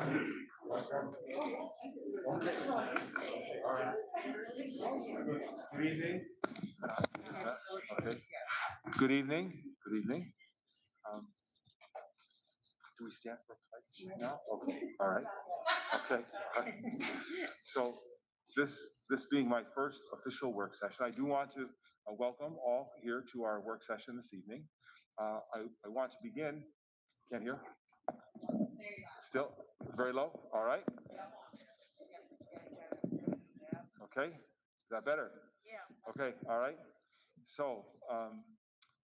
Good evening. Okay. Good evening. Good evening. Do we stand for place now? Okay. All right. Okay. All right. So this being my first official work session, I do want to welcome all here to our work session this evening. I want to begin. Can't hear? Still very low? All right. Okay. Is that better? Yeah. Okay. All right. So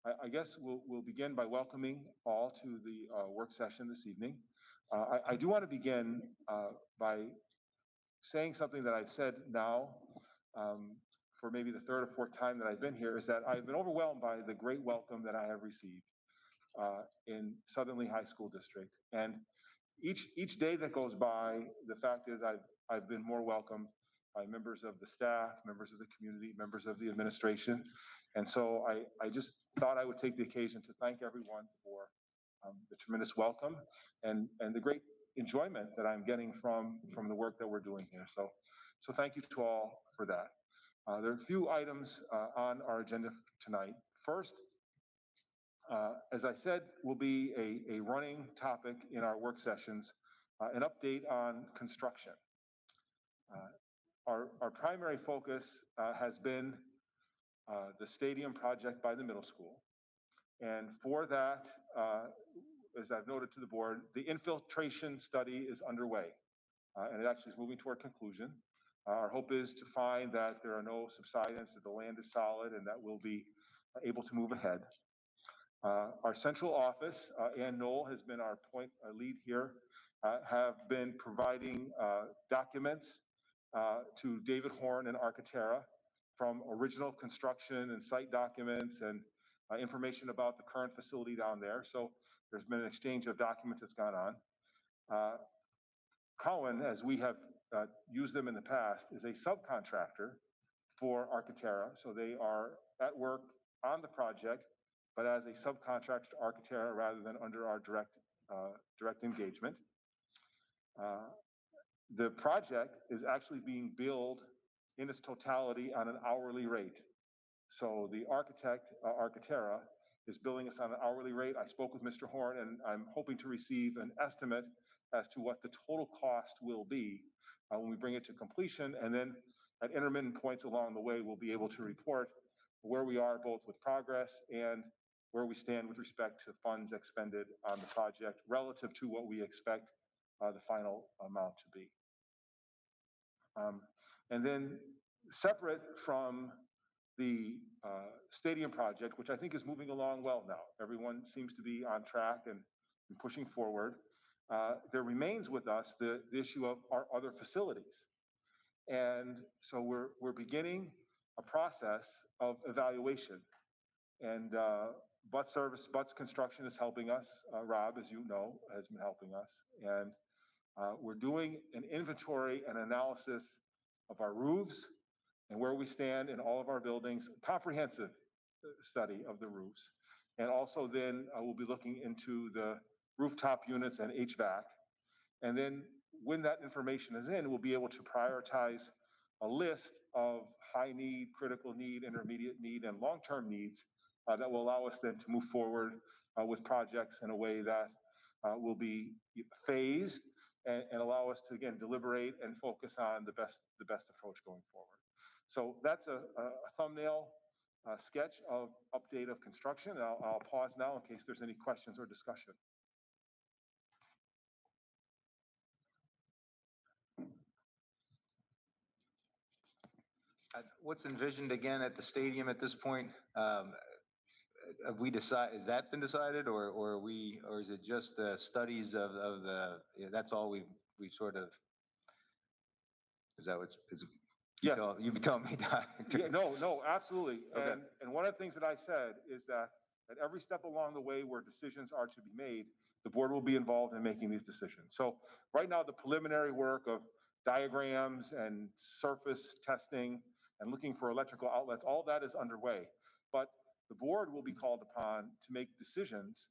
I guess we'll begin by welcoming all to the work session this evening. I do want to begin by saying something that I've said now for maybe the third or fourth time that I've been here, is that I've been overwhelmed by the great welcome that I have received in Southern Lehigh School District. And each day that goes by, the fact is I've been more welcomed by members of the staff, members of the community, members of the administration. And so I just thought I would take the occasion to thank everyone for the tremendous welcome and the great enjoyment that I'm getting from the work that we're doing here. So thank you to all for that. There are a few items on our agenda tonight. First, as I said, will be a running topic in our work sessions, an update on construction. Our primary focus has been the stadium project by the middle school. And for that, as I've noted to the board, the infiltration study is underway, and it actually is moving toward conclusion. Our hope is to find that there are no subsidence, that the land is solid, and that we'll be able to move ahead. Our central office, Ann Knoll has been our lead here, have been providing documents to David Horn and Architera from original construction and site documents and information about the current facility down there. So there's been an exchange of documents that's gone on. Cowan, as we have used them in the past, is a subcontractor for Architera. So they are at work on the project, but as a subcontractor to Architera rather than under our direct engagement. The project is actually being billed in its totality on an hourly rate. So the architect, Architera, is billing us on an hourly rate. I spoke with Mr. Horn, and I'm hoping to receive an estimate as to what the total cost will be when we bring it to completion. And then at intermittent points along the way, we'll be able to report where we are both with progress and where we stand with respect to funds expended on the project relative to what we expect the final amount to be. And then separate from the stadium project, which I think is moving along well now. Everyone seems to be on track and pushing forward. There remains with us the issue of our other facilities. And so we're beginning a process of evaluation. And Butts Construction is helping us. Rob, as you know, has been helping us. And we're doing an inventory and analysis of our roofs and where we stand in all of our buildings, comprehensive study of the roofs. And also then we'll be looking into the rooftop units and HVAC. And then when that information is in, we'll be able to prioritize a list of high need, critical need, intermediate need, and long-term needs that will allow us then to move forward with projects in a way that will be phased and allow us to, again, deliberate and focus on the best approach going forward. So that's a thumbnail sketch of update of construction. And I'll pause now in case there's any questions or discussion. What's envisioned again at the stadium at this point? Have we decided? Has that been decided, or is it just the studies of the? That's all we sort of. Is that what's? Yes. You tell me, Doctor. Yeah, no, absolutely. Okay. And one of the things that I said is that at every step along the way where decisions are to be made, the board will be involved in making these decisions. So right now, the preliminary work of diagrams and surface testing and looking for electrical outlets, all that is underway. But the board will be called upon to make decisions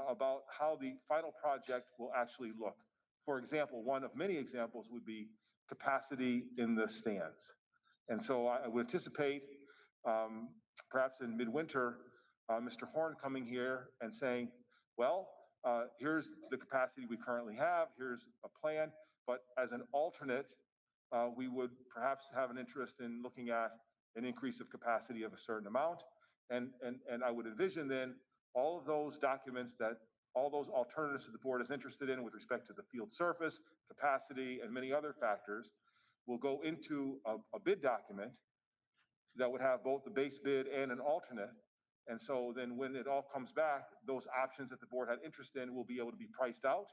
about how the final project will actually look For example, one of many examples would be capacity in the stands. And so I would anticipate perhaps in midwinter, Mr. Horn coming here and saying, well, here's the capacity we currently have, here's a plan, but as an alternate, we would perhaps have an interest in looking at an increase of capacity of a certain amount. And I would envision then all of those documents that all those alternatives that the board is interested in with respect to the field surface, capacity, and many other factors will go into a bid document that would have both the base bid and an alternate. And so then when it all comes back, those options that the board had interest in will be able to be priced out,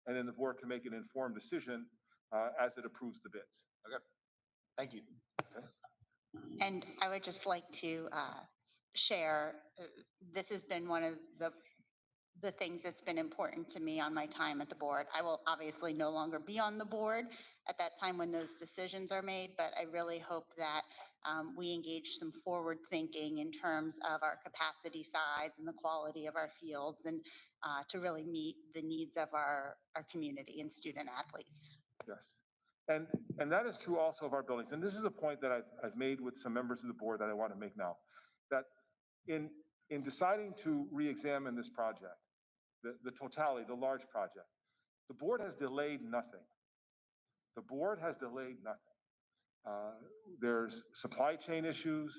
and then the board can make an informed decision as it approves the bids. Okay, thank you. Okay. And I would just like to share, this has been one of the things that's been important to me on my time at the board. I will obviously no longer be on the board at that time when those decisions are made, but I really hope that we engage some forward thinking in terms of our capacity sides and the quality of our fields, and to really meet the needs of our community and student athletes. Yes. And that is true also of our buildings. And this is a point that I've made with some members of the board that I want to make now, that in deciding to re-examine this project, the totality, the large project, the board has delayed nothing. The board has delayed nothing. There's supply chain issues.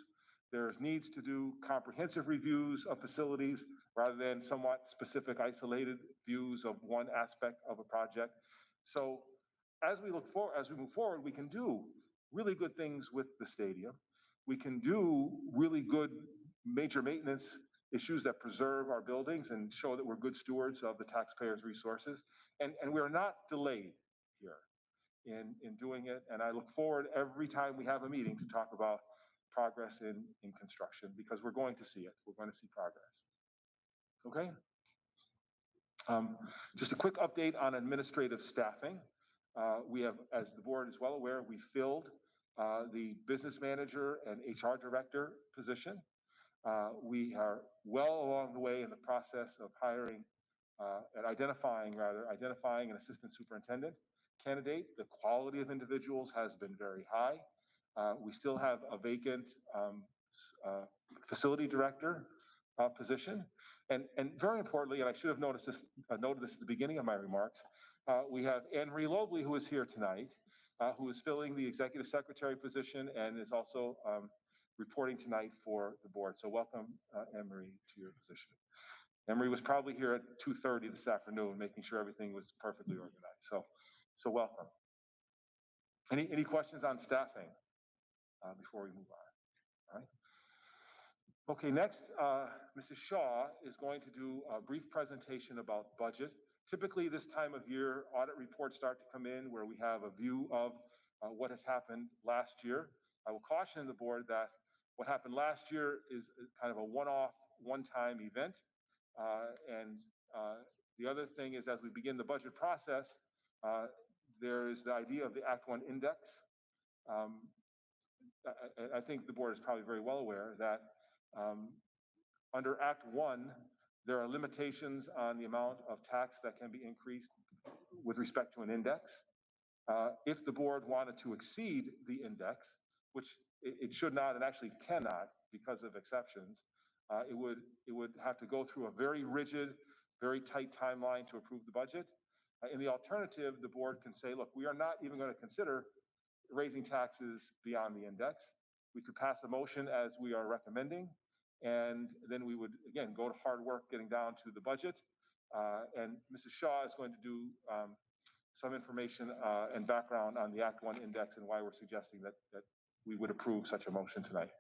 There's needs to do comprehensive reviews of facilities rather than somewhat specific isolated views of one aspect of a project. So as we move forward, we can do really good things with the stadium. We can do really good major maintenance issues that preserve our buildings and show that we're good stewards of the taxpayers' resources. And we're not delayed here in doing it. And I look forward every time we have a meeting to talk about progress in construction, because we're going to see it. We're going to see progress. Okay? Just a quick update on administrative staffing. We have, as the board is well aware, we filled the business manager and HR director position. We are well along the way in the process of hiring and identifying an assistant superintendent candidate. The quality of individuals has been very high. We still have a vacant facility director position. And very importantly, and I should have noted this at the beginning of my remarks, we have Anne-Marie Lobley, who is here tonight, who is filling the executive secretary position and is also reporting tonight for the board. So welcome, Anne-Marie, to your position. Anne-Marie was probably here at 2:30 this afternoon, making sure everything was perfectly organized. So welcome. Any questions on staffing before we move on? All right. Okay, next, Mrs. Shaw is going to do a brief presentation about budget. Typically, this time of year, audit reports start to come in where we have a view of what has happened last year. I will caution the board that what happened last year is kind of a one-off, one-time event. The other thing is, as we begin the budget process, there is the idea of the Act 1 index. I think the board is probably very well aware that under Act 1, there are limitations on the amount of tax that can be increased with respect to an index. If the board wanted to exceed the index, which it should not and actually cannot because of exceptions, it would have to go through a very rigid, very tight timeline to approve the budget. In the alternative, the board can say, look, we are not even going to consider raising taxes beyond the index. We could pass a motion as we are recommending, and then we would, again, go to hard work getting down to the budget. And Mrs. Shaw is going to do some information and background on the Act 1 index and why we're suggesting that we would approve such a motion tonight.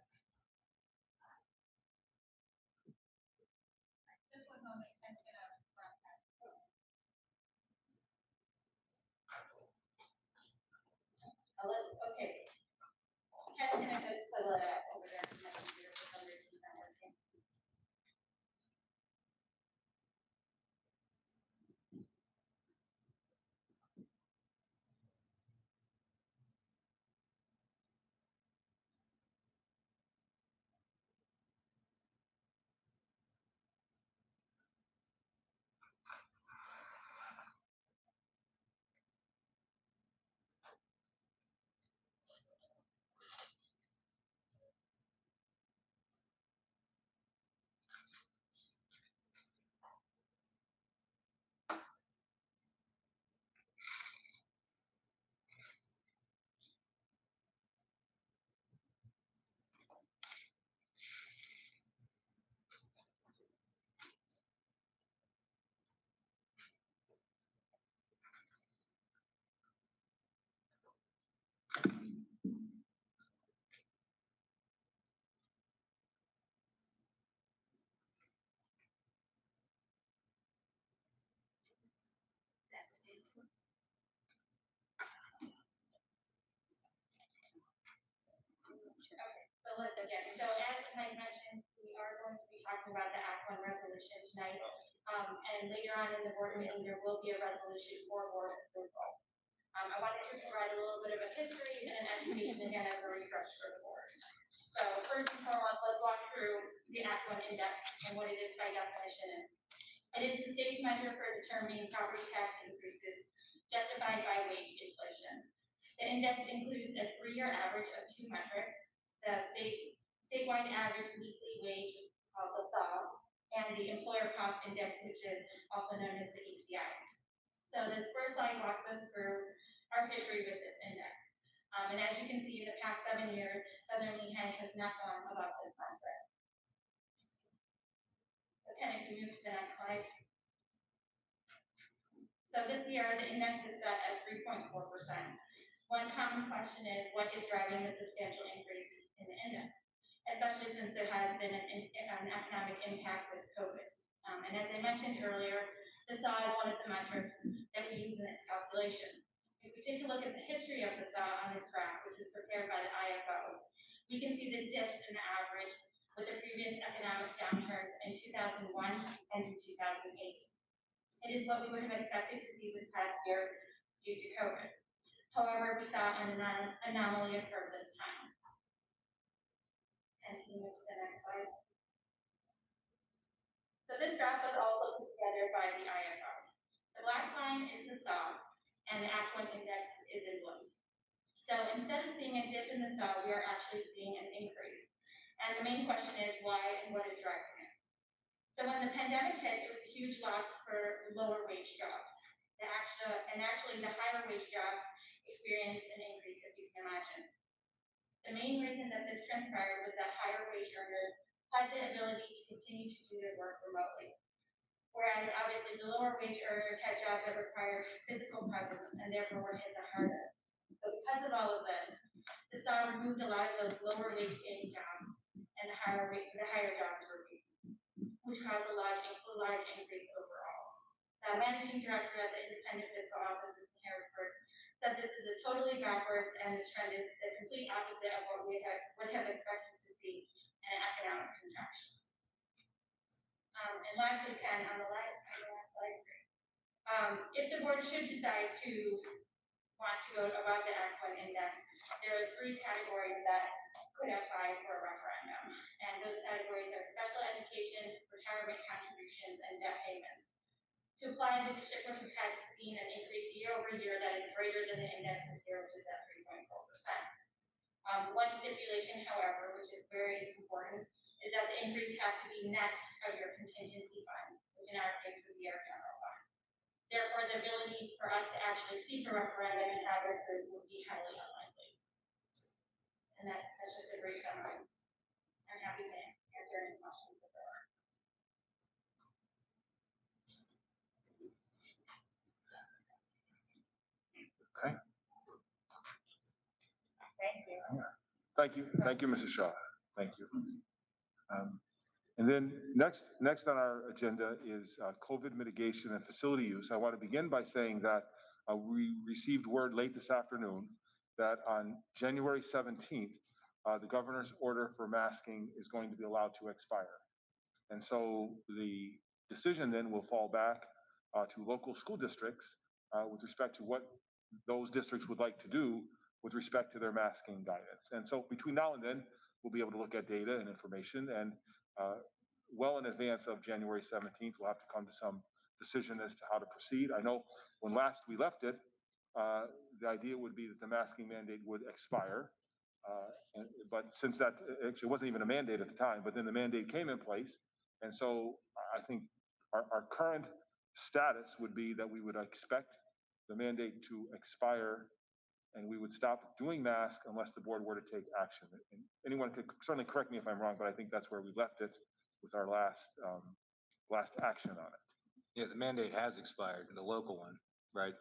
Okay. Can I just pull it up over there from my computer for some reason it's not working? a list again. So as Mike mentioned, we are going to be talking about the Act One resolution tonight. And later on in the board meeting, there will be a resolution for board approval. I wanted to provide a little bit of a history and an education again as a refresh for the board. So first and foremost, let's walk through the Act One index and what it is by definition. It is the state's measure for determining property tax increases justified by wage inflation. The index includes a 3-year average of 2 metrics, the statewide average weekly wage, called the SAW, and the employer cost index, which is also known as the ECI. So this first slide walks us through our history with this index. And as you can see, in the past 7 years, Southern Lehigh has not gone above this metric. Okay, if we move to the next slide. So this year, the index is set at 3.4%. One common question is, what is driving the substantial increase in the index, especially since there has been an economic impact with COVID. And as I mentioned earlier, the SAW is one of the metrics that we use in its calculation. If we take a look at the history of the SAW on this graph, which is prepared by the IFO, we can see the dips in the average with the previous economic downturns in 2001 and 2008. It is what we would have expected to see this past year due to COVID. However, we saw an anomaly occur this time. And can you move to the next slide? So this graph was also put together by the IFO. The black line is the SAW, and the Act One index is in blue. So instead of seeing a dip in the SAW, we are actually seeing an increase. And the main question is why and what is driving it? So when the pandemic hit, it was a huge loss for lower wage jobs. Actually, the higher wage jobs experienced an increase, if you can imagine. The main reason that this transpired was that higher wage earners had the ability to continue to do their work remotely. Whereas obviously the lower wage earners had jobs that required physical presence and therefore were hit the hardest. So because of all of this, the SAW removed a lot of those lower wage paying jobs and the higher jobs were weak, which caused a large increase overall. The managing director at the Independent Fiscal Office in Harrisburg said this is a totally backwards and this trend is the complete opposite of what we would have expected to see in an economic contraction. And lastly, Ken, on the last slide, if the board should decide to want to go above the Act One index, there are 3 categories that could apply for a referendum. And those categories are special education, retirement contributions, and debt payments. To apply, the district would have had seen an increase year over year that is greater than the index this year, which is at 3.4%. One stipulation, however, which is very important, is that the increase has to be net of your contingency fund, which in our case would be our general fund. Therefore, the ability for us to actually seek a referendum and have it approved would be highly unlikely. And that's just a brief summary. I'm happy to answer any questions if there are. Okay. Thank you. Thank you, Mrs. Shaw. Thank you. And then next on our agenda is COVID mitigation and facility use. I want to begin by saying that we received word late this afternoon that on January 17th, the governor's order for masking is going to be allowed to expire. And so the decision then will fall back to local school districts with respect to what those districts would like to do with respect to their masking guidance. And so between now and then, we'll be able to look at data and information, and well in advance of January 17th, we'll have to come to some decision as to how to proceed. I know when last we left it, the idea would be that the masking mandate would expire. But since that actually wasn't even a mandate at the time, but then the mandate came in place. And so I think our current status would be that we would expect the mandate to expire and we would stop doing masks unless the board were to take action. And anyone could certainly correct me if I'm wrong, but I think that's where we left it with our last action on it. Yeah, the mandate has expired, the local one, right?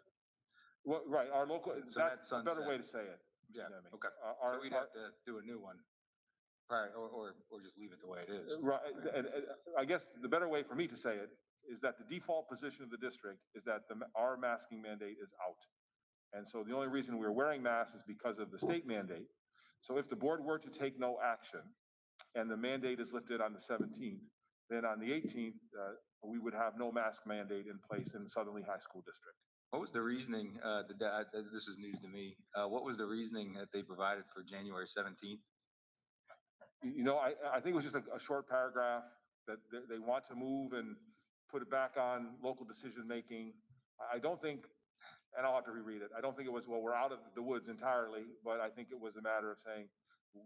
Well, right, our local, So that's a better sunset. way to say it. Yeah, Deming. okay. So we'd have to do a new one prior, or just leave it the way it is. Right, and I guess the better way for me to say it is that the default position of the district is that our masking mandate is out. And so the only reason we're wearing masks is because of the state mandate. So if the board were to take no action and the mandate is lifted on the 17th, then on the 18th, we would have no mask mandate in place in the Southern Lehigh School District. What was the reasoning, this is news to me, what was the reasoning that they provided for January 17th? You know, I think it was just a short paragraph that they want to move and put it back on local decision-making. I don't think, and I'll have to reread it, I don't think it was, well, we're out of the woods entirely, but I think it was a matter of saying,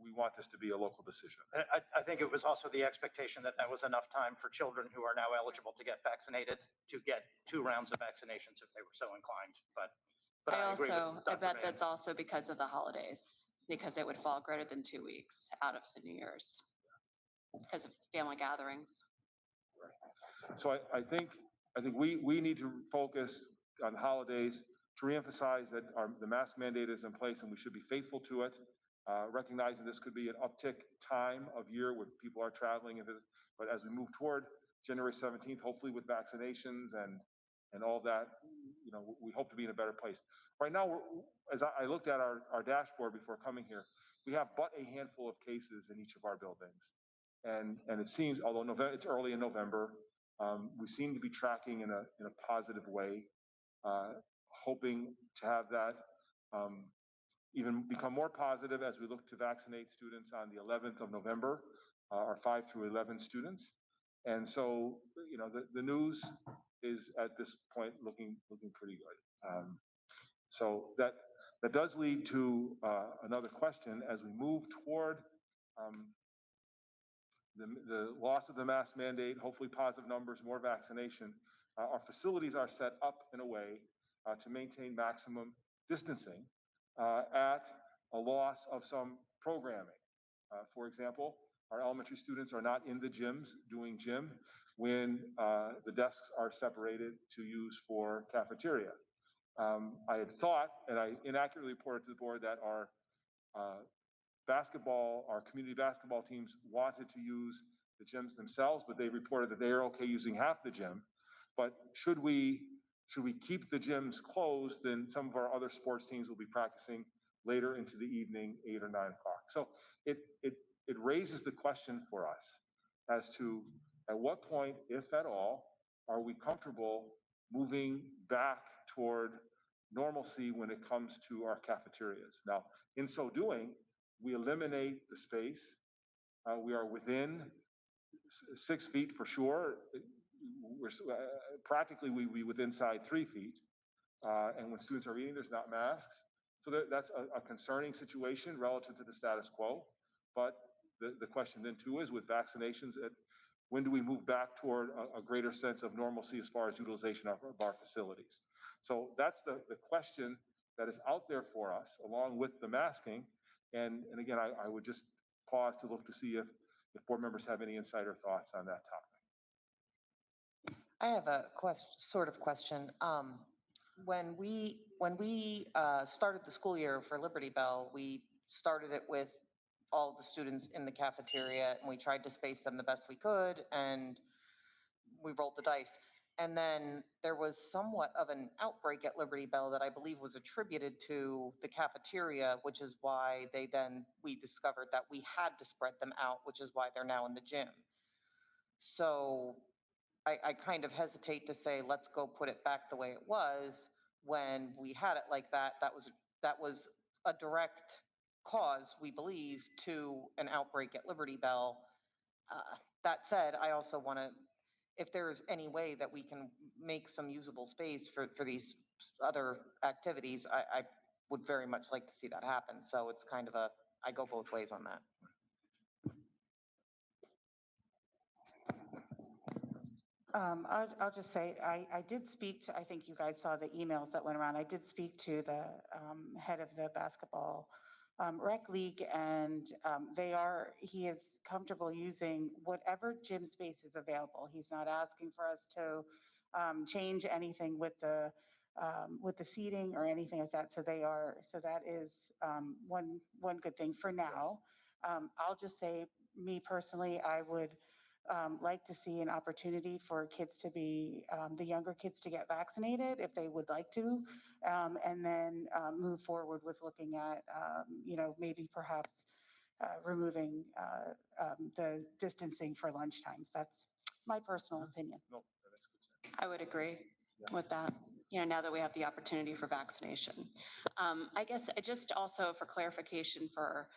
we want this to be a local decision. I think it was also the expectation that that was enough time for children who are now eligible to get vaccinated to get 2 rounds of vaccinations if they were so inclined. But I agree with I Dr. bet Mann. that's also because of the holidays, because it would fall greater than 2 weeks out of the New Year's because of family gatherings. So I think we need to focus on holidays to reemphasize that the mask mandate is in place and we should be faithful to it, recognizing this could be an uptick time of year where people are traveling. But as we move toward January 17th, hopefully with vaccinations and all that, you know, we hope to be in a better place. Right now, as I looked at our dashboard before coming here, we have but a handful of cases in each of our buildings. And it seems, although it's early in November, we seem to be tracking in a positive way, hoping to have that even become more positive as we look to vaccinate students on the 11th of November, our 5 through 11 students. And so, you know, the news is at this point looking pretty good. So that does lead to another question as we move toward the loss of the mask mandate, hopefully positive numbers, more vaccination. Our facilities are set up in a way to maintain maximum distancing at a loss of some programming. For example, our elementary students are not in the gyms doing gym when the desks are separated to use for cafeteria. I had thought, and I inaccurately reported to the board, that our community basketball teams wanted to use the gyms themselves, but they reported that they are okay using half the gym. But should we keep the gyms closed, then some of our other sports teams will be practicing later into the evening, 8 or 9 o'clock. So it raises the question for us as to at what point, if at all, are we comfortable moving back toward normalcy when it comes to our cafeterias. Now, in so doing, we eliminate the space. We are within 6 feet for sure. Practically, we within 3 feet. And when students are eating, there's not masks. So that's a concerning situation relative to the status quo. But the question then too is with vaccinations, when do we move back toward a greater sense of normalcy as far as utilization of our facilities? So that's the question that is out there for us, along with the masking. And again, I would just pause to look to see if board members have any insight or thoughts on that topic. I have a sort of question. When we started the school year for Liberty Bell, we started it with all the students in the cafeteria, and we tried to space them the best we could, and we rolled the dice. And then there was somewhat of an outbreak at Liberty Bell that I believe was attributed to the cafeteria, which is why we discovered that we had to spread them out, which is why they're now in the gym. So I kind of hesitate to say, let's go put it back the way it was when we had it like that. That was a direct cause, we believe, to an outbreak at Liberty Bell. That said, I also want to, if there's any way that we can make some usable space for these other activities, I would very much like to see that happen. So it's kind of I go both ways on that. I'll just say, I did speak to, I think you guys saw the emails that went around. I did speak to the head of the basketball rec league, and he is comfortable using whatever gym space is available. He's not asking for us to change anything with the seating or anything like that. So that is one good thing for now. I'll just say, me personally, I would like to see an opportunity for kids to be, the younger kids to get vaccinated if they would like to, and then move forward with looking at, maybe perhaps removing the distancing for lunch times. That's my personal opinion. No, that's good. I would agree with that, now that we have the opportunity for vaccination. I guess I just also for clarification for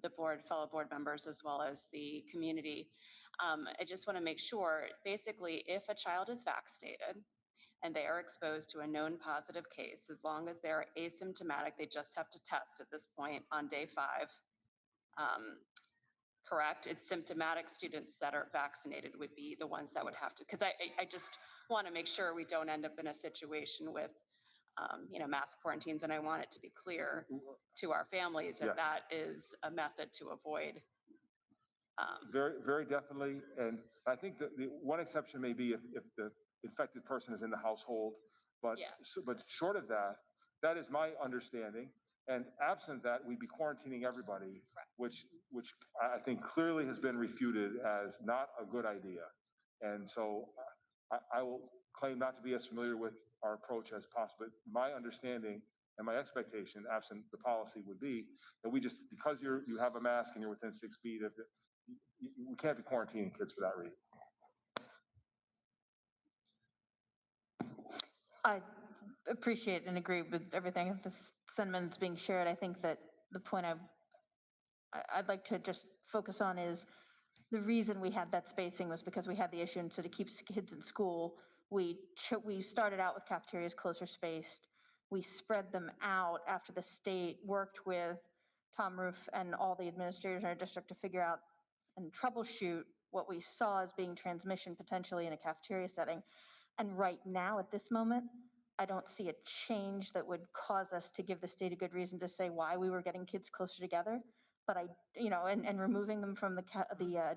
the board, fellow board members, as well as the community, I just want to make sure, basically, if a child is vaccinated and they are exposed to a known positive case, as long as they're asymptomatic, they just have to test at this point on day 5. Correct? It's symptomatic students that are vaccinated would be the ones that would have to, because I just want to make sure we don't end up in a situation with, mass quarantines. And I want it to be clear to our families that Yes. that is a method to avoid. Very, very definitely. And I think that the one exception may be if the infected person is in the household. But, Yeah. but short of that, that is my understanding. And absent that, we'd be quarantining everybody, Correct. which I think clearly has been refuted as not a good idea. And so I will claim not to be as familiar with our approach as possible. But my understanding and my expectation, absent the policy, would be that we just, because you have a mask and you're within 6 feet, we can't be quarantining kids for that reason. I appreciate and agree with everything. The sentiments being shared. I think that the point I'd like to just focus on is the reason we had that spacing was because we had the issue, and so to keep kids in school, we started out with cafeterias closer spaced. We spread them out after the state worked with Tom Roof and all the administrators in our district to figure out and troubleshoot what we saw as being transmission potentially in a cafeteria setting. And right now, at this moment, I don't see a change that would cause us to give the state a good reason to say why we were getting kids closer together. But and removing them from the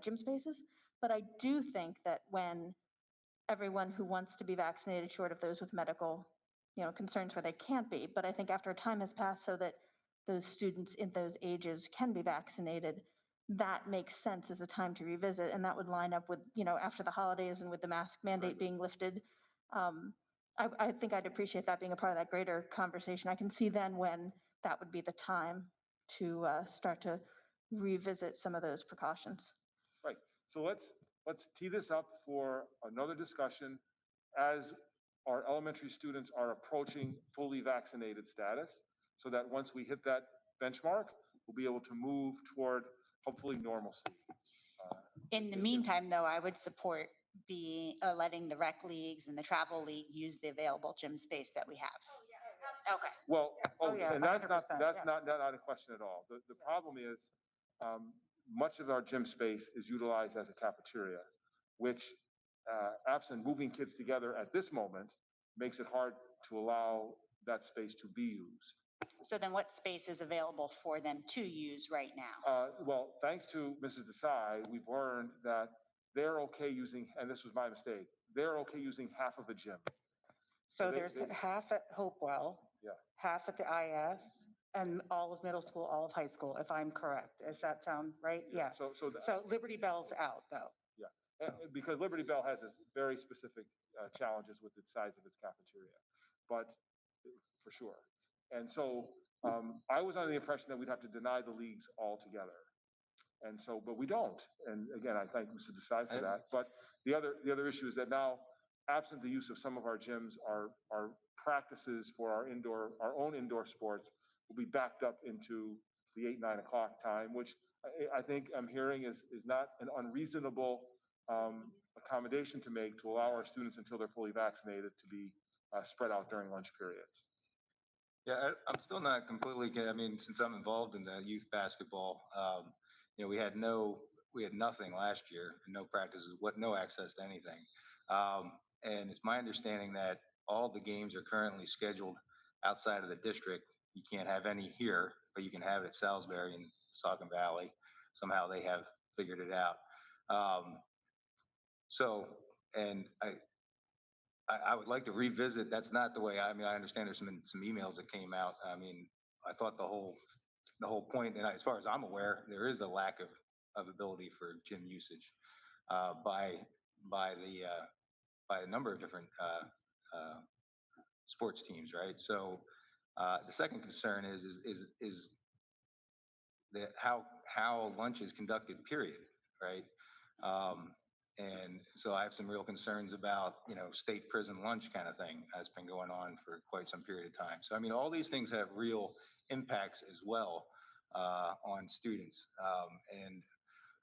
gym spaces. But I do think that when everyone who wants to be vaccinated, short of those with medical, concerns where they can't be, but I think after a time has passed so that those students in those ages can be vaccinated, that makes sense as a time to revisit, and that would line up with, after the holidays and with the mask mandate being lifted. I think I'd appreciate that being a part of that greater conversation. I can see then when that would be the time to start to revisit some of those precautions. Right. So let's tee this up for another discussion as our elementary students are approaching fully vaccinated status, so that once we hit that benchmark, we'll be able to move toward hopefully normalcy. In the meantime, though, I would support letting the rec leagues and the travel league use the available gym space that we have. Okay. Well, yeah, and that's 100%, not yes. a question at all. The problem is much of our gym space is utilized as a cafeteria, which absent moving kids together at this moment makes it hard to allow that space to be used. So then what space is available for them to use right now? Well, thanks to Mrs. Desai, we've learned that they're okay using, and this was my mistake, they're okay using half of a gym. So they- there's they- half at Hopewell, Yeah. half at the IS, and all of middle school, all of high school, if I'm correct. Does that sound right? Yeah. So So Liberty Bell's out, though. because Liberty Bell has this very specific challenges with the size of its cafeteria, but for sure. And so I was under the impression that we'd have to deny the leagues altogether. And so, but we don't. And again, I thank Mr. Desai for that. But the other issue is that now, absent the use of some of our gyms, our practices for our own indoor sports will be backed up into the 8, 9 o'clock time, which I think I'm hearing is not an unreasonable accommodation to make to allow our students until they're fully vaccinated to be spread out during lunch periods. Yeah, I'm still not completely, since I'm involved in the youth basketball, we had nothing last year, no practices, no access to anything. And it's my understanding that all the games are currently scheduled outside of the district. You can't have any here, but you can have it at Salisbury and Saucon Valley. Somehow they have figured it out. And I would like to revisit. That's not the way. I understand there's some emails that came out. I thought the whole point, and as far as I'm aware, there is a lack of ability for gym usage by a number of different sports teams, right? So the second concern is how lunch is conducted, period, right? And so I have some real concerns about, state prison lunch kind of thing that's been going on for quite some period of time. So, I mean, all these things have real impacts as well on students. And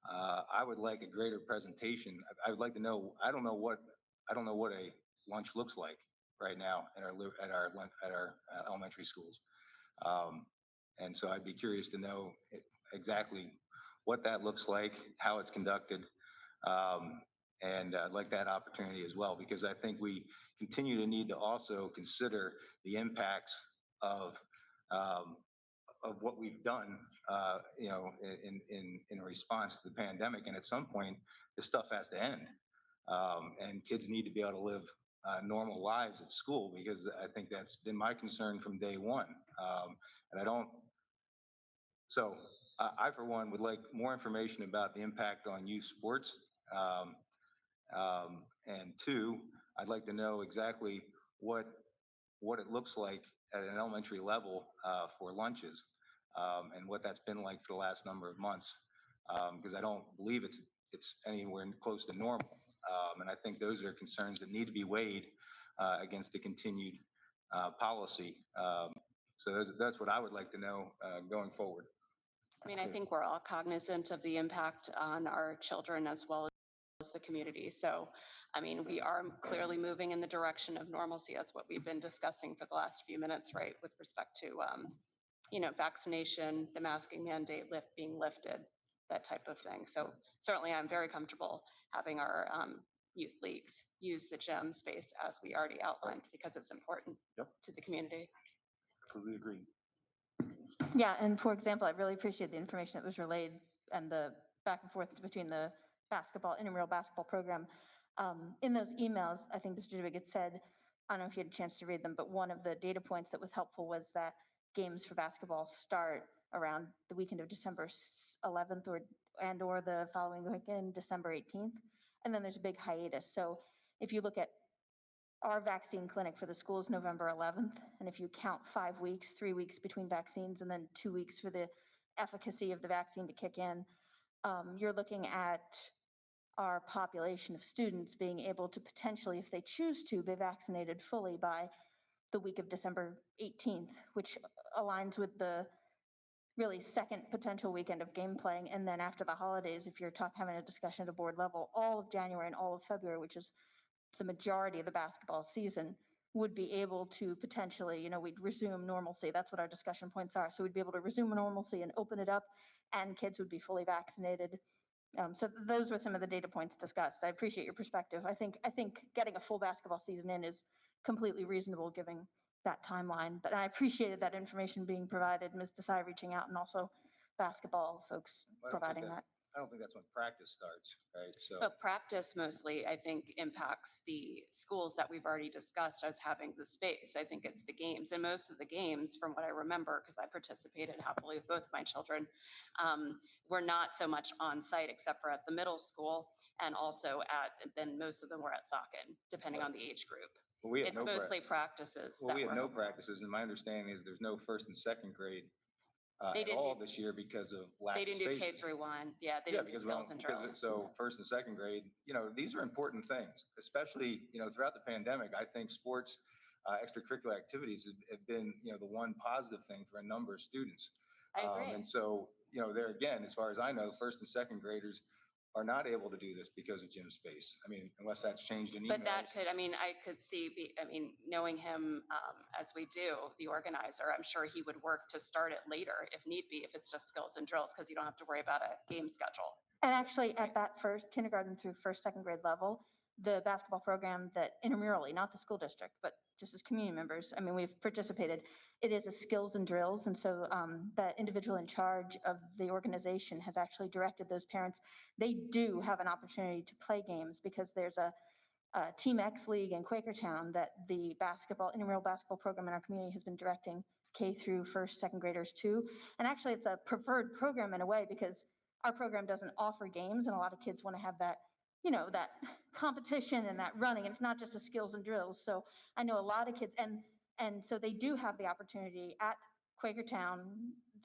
I would like a greater presentation. I would like to know, I don't know what a lunch looks like right now at our elementary schools. And so I'd be curious to know exactly what that looks like, how it's conducted. And I'd like that opportunity as well, because I think we continue to need to also consider the impacts of what we've done, in response to the pandemic. And at some point, this stuff has to end. And kids need to be able to live normal lives at school, because I think that's been my concern from day one. And I don't, so I, for one, would like more information about the impact on youth sports. And two, I'd like to know exactly what it looks like at an elementary level for lunches, and what that's been like for the last number of months, because I don't believe it's anywhere close to normal. And I think those are concerns that need to be weighed against the continued policy. So that's what I would like to know going forward. I mean, I think we're all cognizant of the impact on our children as well as the community. So, I mean, we are clearly moving in the direction of normalcy. That's what we've been discussing for the last few minutes, right? With respect to, vaccination, the masking mandate being lifted, that type of thing. So certainly I'm very comfortable having our youth leagues use the gym space as we already outlined, because it's important to the community. Completely agree. Yeah, and for example, I really appreciate the information that was relayed and the back and forth between the intramural basketball program. In those emails, I think Mr. Dubig had said, I don't know if you had a chance to read them, but one of the data points that was helpful was that games for basketball start around the weekend of December 11th or the following weekend, December 18th. And then there's a big hiatus. So if you look at our vaccine clinic for the school is November 11th. And if you count 5 weeks, 3 weeks between vaccines, and then 2 weeks for the efficacy of the vaccine to kick in, you're looking at our population of students being able to potentially, if they choose to, be vaccinated fully by the week of December 18th, which aligns with the really second potential weekend of game playing. And then after the holidays, if you're having a discussion at a board level, all of January and all of February, which is the majority of the basketball season, would be able to potentially, we'd resume normalcy. That's what our discussion points are. So we'd be able to resume normalcy and open it up, and kids would be fully vaccinated. So those were some of the data points discussed. I appreciate your perspective. I think getting a full basketball season in is completely reasonable given that timeline. But I appreciated that information being provided, Ms. Desai reaching out, and also basketball folks providing that. I don't think that's when practice starts, right? So, But practice mostly, I think, impacts the schools that we've already discussed as having the space. I think it's the games. And most of the games, from what I remember, because I participated happily with both of my children, were not so much on site except for at the middle school, and also then most of them were at Saucon, depending on the age group. well, It's mostly practices. Well, we that had were no helpful. practices, and my understanding is there's no first and second grade They at didn't all do- this year because of lack They of didn't do spacing. K through 1. Yeah, they Yeah, didn't do skills and drills. so first and second grade, these are important things, especially, throughout the pandemic. I think sports, extracurricular activities have been, the one positive thing for a number of students. I agree. And so, there again, as far as I know, first and second graders are not able to do this because of gym space. I mean, unless that's changed in emails. But that could, I could see, knowing him as we do, the organizer, I'm sure he would work to start it later if need be, if it's just skills and drills, because you don't have to worry about a game schedule. And actually, at that first kindergarten through first, second grade level, the basketball program that intramurally, not the school district, but just as community members, we've participated. It is a skills and drills. And so the individual in charge of the organization has actually directed those parents. They do have an opportunity to play games because there's a Team X League in Quakertown that the intramural basketball program in our community has been directing K through first, second graders to. And actually, it's a preferred program in a way because our program doesn't offer games, and a lot of kids want to have that, that competition and that running. And it's not just a skills and drills. So I know a lot of kids, and so they do have the opportunity at Quakertown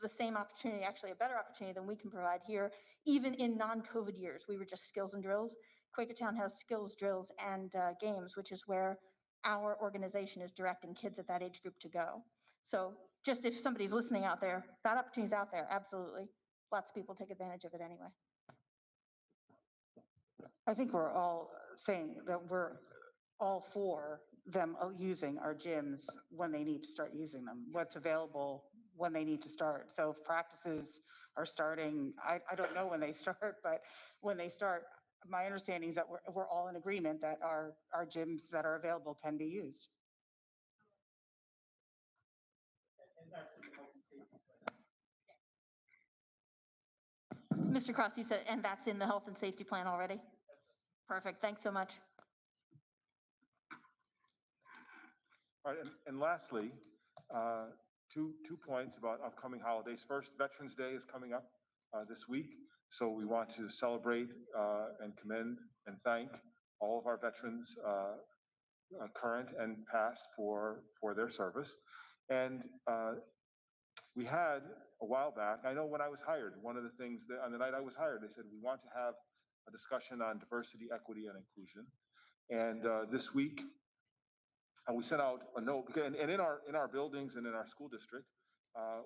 the same opportunity, actually a better opportunity than we can provide here, even in non-COVID years. We were just skills and drills. Quakertown has skills, drills, and games, which is where our organization is directing kids at that age group to go. So just if somebody's listening out there, that opportunity's out there, absolutely. Lots of people take advantage of it anyway. I think we're all saying that we're all for them using our gyms when they need to start using them, what's available when they need to start. So if practices are starting, I don't know when they start, but when they start, my understanding is that we're all in agreement that our gyms that are available can be used. Mr. Cross, you said, and that's in the health and safety plan already? Perfect, thanks so much. All right, and lastly, two points about upcoming holidays. First, Veterans Day is coming up this week, so we want to celebrate and commend and thank all of our veterans, current and past, for their service. And we had a while back, I know when I was hired, one of the things that on the night I was hired, they said, we want to have a discussion on diversity, equity, and inclusion. And this week, we sent out a note, and in our buildings and in our school district,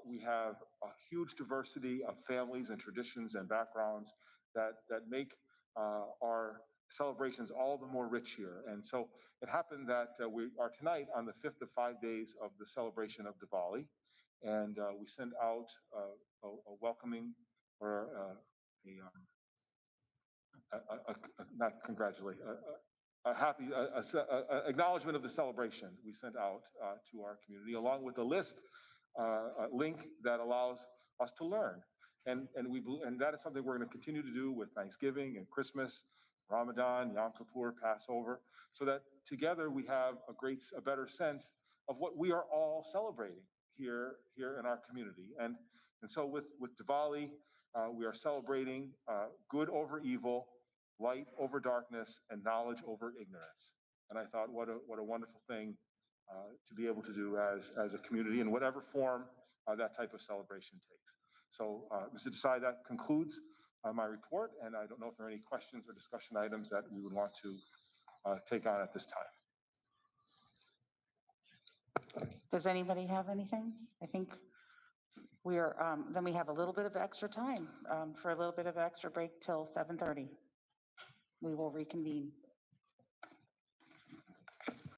we have a huge diversity of families and traditions and backgrounds that make our celebrations all the more rich here. And so it happened that we are tonight on the 5th of 5 days of the celebration of Diwali, and we sent out a welcoming or not congratulate. A happy acknowledgement of the celebration we sent out to our community, along with a list, a link that allows us to learn. And that is something we're going to continue to do with Thanksgiving and Christmas, Ramadan, Yom Kippur, Passover, so that together we have a better sense of what we are all celebrating here in our community. And so with Diwali, we are celebrating good over evil, light over darkness, and knowledge over ignorance. And I thought, what a wonderful thing to be able to do as a community in whatever form that type of celebration takes. So, Mr. Desai, that concludes my report, and I don't know if there are any questions or discussion items that we would want to take on at this time. Does anybody have anything? I think we are, then we have a little bit of extra time for a little bit of extra break till 7:30. We will reconvene.